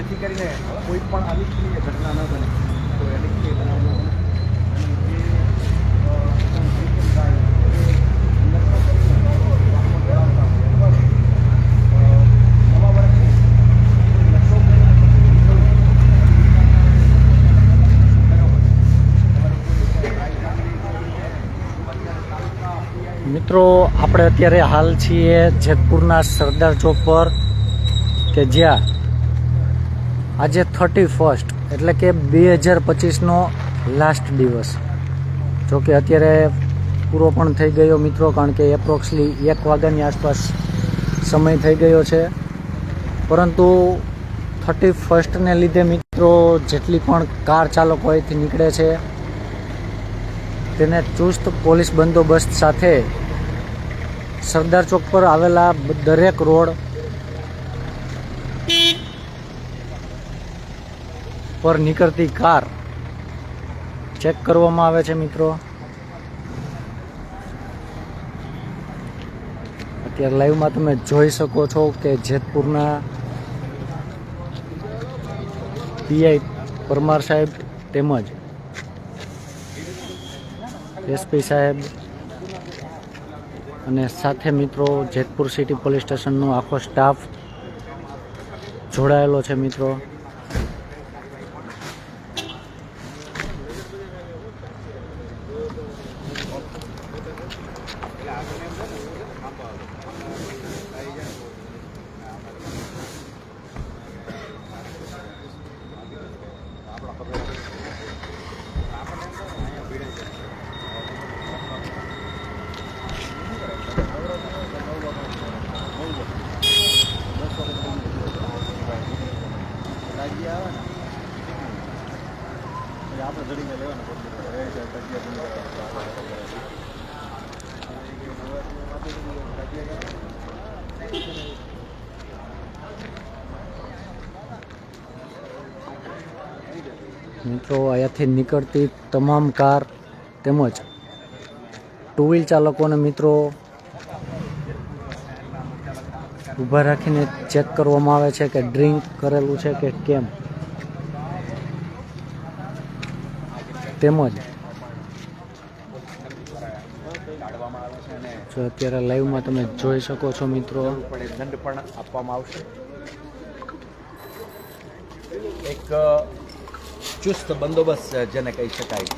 જેથી કરીને કોઈ પણ અનિચ્છનીય ઘટના ન બને. તો અનિચ્છનીય બનાવ ન બને. મિત્રો આપણે અત્યારે હાલ છીએ જેતપુરના સરદાર ચોક પર કે જ્યાં આજે 31 એટલે કે 2025નો લાસ્ટ દિવસ, જો કે અત્યારે પૂરો પણ થઈ ગયો મિત્રો, કારણ કે એપ્રોક્સલી 1 વાગ્યાની આસપાસ સમય થઈ ગયો છે. પરંતુ 31ને લીધે મિત્રો જેટલી પણ કાર ચાલકો અહીંથી નીકળે છે તેને ચુસ્ત પોલીસ બંદોબસ્ત સાથે સરદાર ચોક પર આવેલા દરેક રોડ પર નીકળતી કાર ચેક કરવામાં આવે છે મિત્રો. અત્યારે લાઈવમાં તમે જોઈ શકો છો કે જેતપુરના પીઆઈ પરમાર સાહેબ તેમજ એસપી સાહેબ અને સાથે મિત્રો જેતપુર સિટી પોલીસ સ્ટેશનનો આખો સ્ટાફ જોડાયેલો છે મિત્રો. મિત્રો અહીંયાથી નીકળતી તમામ કાર તેમજ ટુ વ્હીલ ચાલકોને મિત્રો ઊભા રાખીને ચેક કરવામાં આવે છે કે ડ્રિંક કરેલું છે કે કેમ. તેમજ જો અત્યારે લાઈવમાં તમે જોઈ શકો છો મિત્રો, દંડ પણ આપવામાં આવશે. એક ચુસ્ત બંદોબસ્ત જેને કહી શકાય.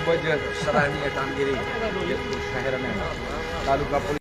ખૂબ જ સરાહનીય કામગીરી જેતપુર શહેર અને તાલુકા પોલીસ